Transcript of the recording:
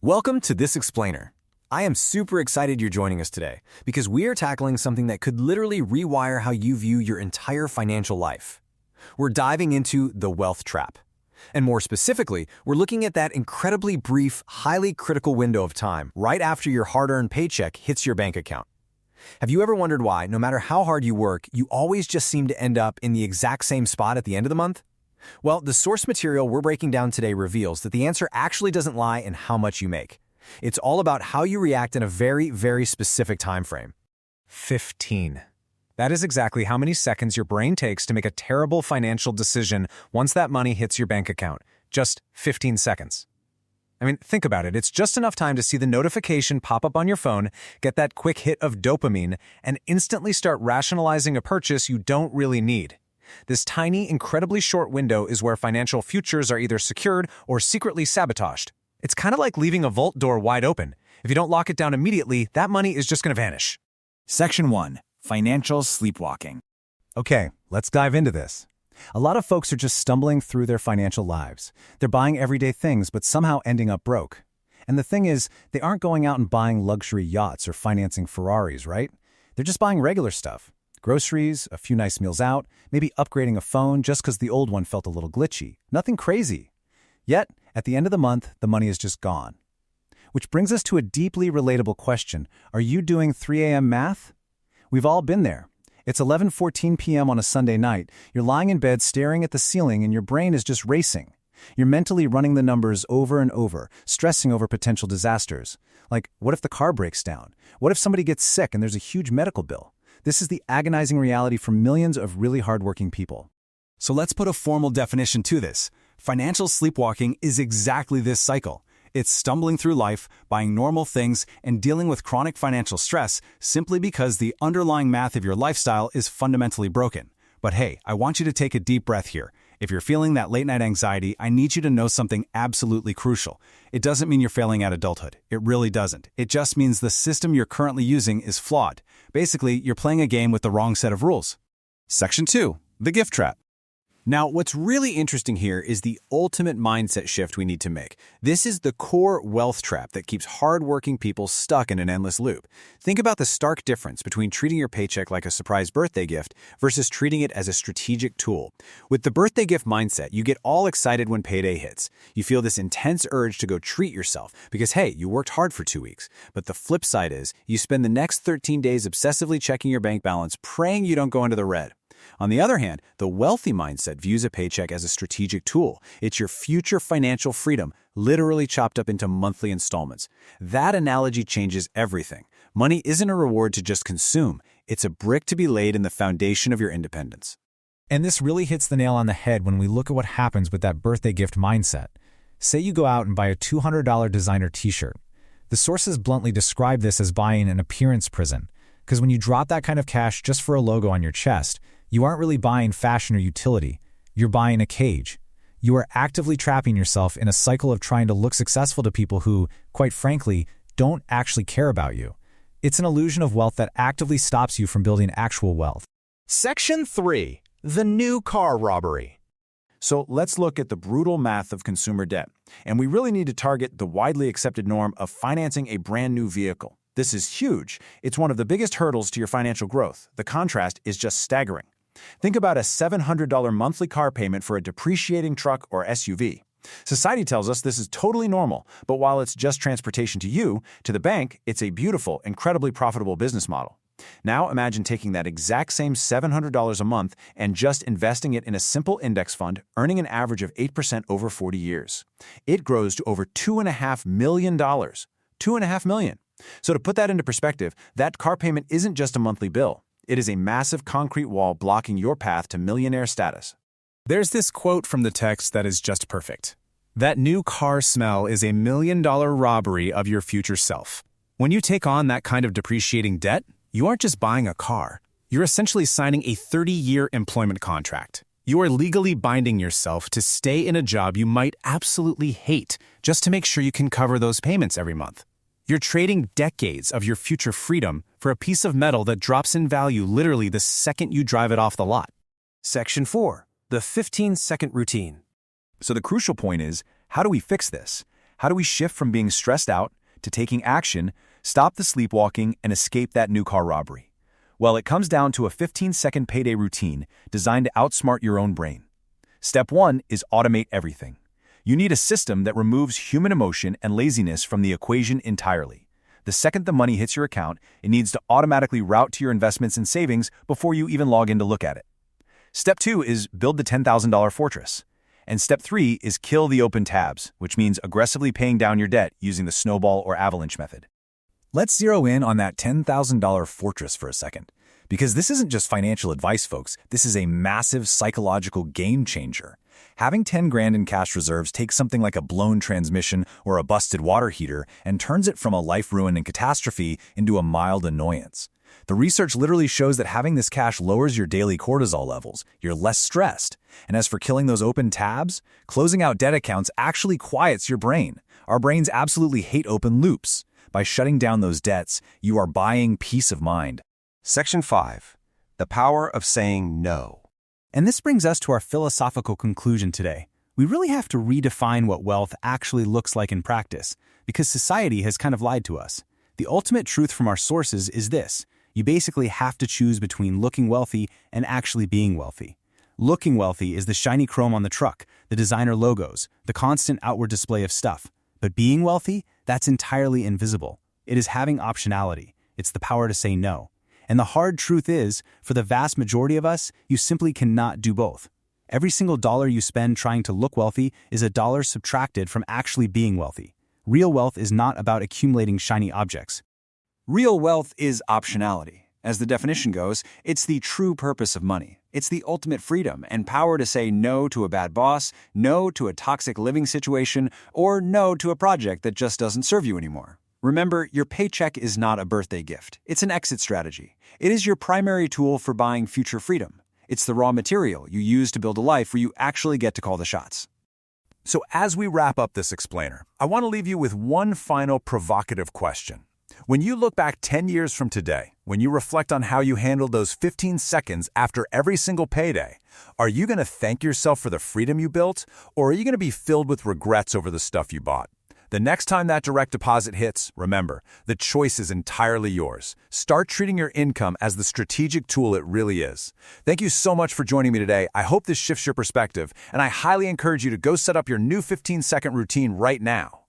Welcome to This Explainer. I am super excited you're joining us today because we are tackling something that could literally rewire how you view your entire financial life. We're diving into the wealth trap. And more specifically, we're looking at that incredibly brief, highly critical window of time right after your hard-earned paycheck hits your bank account. Have you ever wondered why, no matter how hard you work, you always just seem to end up in the exact same spot at the end of the month? Well, the source material we're breaking down today reveals that the answer actually doesn't lie in how much you make. It's all about how you react in a very, very specific time frame. 15. That is exactly how many seconds your brain takes to make a terrible financial decision once that money hits your bank account. Just 15 seconds. I mean, think about it. It's just enough time to see the notification pop up on your phone, get that quick hit of dopamine, and instantly start rationalizing a purchase you don't really need. This tiny, incredibly short window is where financial futures are either secured or secretly sabotaged. It's kind of like leaving a vault door wide open. If you don't lock it down immediately, that money is just going to vanish. Section 1. Financial Sleepwalking. Okay, let's dive into this. A lot of folks are just stumbling through their financial lives. They're buying everyday things, but somehow ending up broke. And the thing is, they aren't going out and buying luxury yachts or financing Ferraris, right? They're just buying regular stuff. Groceries, a few nice meals out, maybe upgrading a phone just because the old one felt a little glitchy. Nothing crazy. Yet, at the end of the month, the money is just gone. Which brings us to a deeply relatable question. Are you doing 3 a.m. math? We've all been there. It's 11:14 p.m. on a Sunday night. You're lying in bed staring at the ceiling and your brain is just racing. You're mentally running the numbers over and over, stressing over potential disasters. Like, what if the car breaks down? What if somebody gets sick and there's a huge medical bill? This is the agonizing reality for millions of really hardworking people. So let's put a formal definition to this. Financial sleepwalking is exactly this cycle. It's stumbling through life, buying normal things, and dealing with chronic financial stress simply because the underlying math of your lifestyle is fundamentally broken. But hey, I want you to take a deep breath here. If you're feeling that late-night anxiety, I need you to know something absolutely crucial. It doesn't mean you're failing at adulthood. It really doesn't. It just means the system you're currently using is flawed. Basically, you're playing a game with the wrong set of rules. Section 2. The gift trap. Now, what's really interesting here is the ultimate mindset shift we need to make. This is the core wealth trap that keeps hardworking people stuck in an endless loop. Think about the stark difference between treating your paycheck like a surprise birthday gift versus treating it as a strategic tool. With the birthday gift mindset, you get all excited when payday hits. You feel this intense urge to go treat yourself because, hey, you worked hard for 2 weeks. But the flip side is, you spend the next 13 days obsessively checking your bank balance, praying you don't go into the red. On the other hand, the wealthy mindset views a paycheck as a strategic tool. It's your future financial freedom, literally chopped up into monthly installments. That analogy changes everything. Money isn't a reward to just consume. It's a brick to be laid in the foundation of your independence. And this really hits the nail on the head when we look at what happens with that birthday gift mindset. Say you go out and buy a $200 designer t-shirt. The sources bluntly describe this as buying an appearance prison, because when you drop that kind of cash just for a logo on your chest, you aren't really buying fashion or utility. You're buying a cage. You are actively trapping yourself in a cycle of trying to look successful to people who, quite frankly, don't actually care about you. It's an illusion of wealth that actively stops you from building actual wealth. Section 3. The new car robbery. So let's look at the brutal math of consumer debt. And we really need to target the widely accepted norm of financing a brand new vehicle. This is huge. It's one of the biggest hurdles to your financial growth. The contrast is just staggering. Think about a $700 monthly car payment for a depreciating truck or SUV. Society tells us this is totally normal, but while it's just transportation to you, to the bank, it's a beautiful, incredibly profitable business model. Now imagine taking that exact same $700 a month and just investing it in a simple index fund, earning an average of 8% over 40 years. It grows to over $2.5 million. $2.5 million. So to put that into perspective, that car payment isn't just a monthly bill. It is a massive concrete wall blocking your path to millionaire status. There's this quote from the text that is just perfect. That new car smell is a $1 million robbery of your future self. When you take on that kind of depreciating debt, you aren't just buying a car. You're essentially signing a 30-year employment contract. You are legally binding yourself to stay in a job you might absolutely hate just to make sure you can cover those payments every month. You're trading decades of your future freedom for a piece of metal that drops in value literally the second you drive it off the lot. Section 4. The 15-second routine. So the crucial point is, how do we fix this? How do we shift from being stressed out to taking action, stop the sleepwalking, and escape that new car robbery? Well, it comes down to a 15-second payday routine designed to outsmart your own brain. Step 1 is automate everything. You need a system that removes human emotion and laziness from the equation entirely. The second the money hits your account, it needs to automatically route to your investments and savings before you even log in to look at it. Step 2 is build the $10,000 fortress. And step 3 is kill the open tabs, which means aggressively paying down your debt using the snowball or avalanche method. Let's zero in on that $10,000 fortress for a second. Because this isn't just financial advice, folks. This is a massive psychological game changer. Having 10 grand in cash reserves takes something like a blown transmission or a busted water heater and turns it from a life-ruining catastrophe into a mild annoyance. The research literally shows that having this cash lowers your daily cortisol levels. You're less stressed. And as for killing those open tabs, closing out debt accounts actually quiets your brain. Our brains absolutely hate open loops. By shutting down those debts, you are buying peace of mind. Section 5. The power of saying no. And this brings us to our philosophical conclusion today. We really have to redefine what wealth actually looks like in practice, because society has kind of lied to us. The ultimate truth from our sources is this. You basically have to choose between looking wealthy and actually being wealthy. Looking wealthy is the shiny chrome on the truck, the designer logos, the constant outward display of stuff. But being wealthy, that's entirely invisible. It is having optionality. It's the power to say no. And the hard truth is, for the vast majority of us, you simply cannot do both. Every single dollar you spend trying to look wealthy is a dollar subtracted from actually being wealthy. Real wealth is not about accumulating shiny objects. Real wealth is optionality. As the definition goes, it's the true purpose of money. It's the ultimate freedom and power to say no to a bad boss, no to a toxic living situation, or no to a project that just doesn't serve you anymore. Remember, your paycheck is not a birthday gift. It's an exit strategy. It is your primary tool for buying future freedom. It's the raw material you use to build a life where you actually get to call the shots. So as we wrap up this explainer, I want to leave you with one final provocative question. When you look back 10 years from today, when you reflect on how you handled those 15 seconds after every single payday, are you going to thank yourself for the freedom you built, or are you going to be filled with regrets over the stuff you bought? The next time that direct deposit hits, remember, the choice is entirely yours. Start treating your income as the strategic tool it really is. Thank you so much for joining me today. I hope this shifts your perspective, and I highly encourage you to go set up your new 15-second routine right now.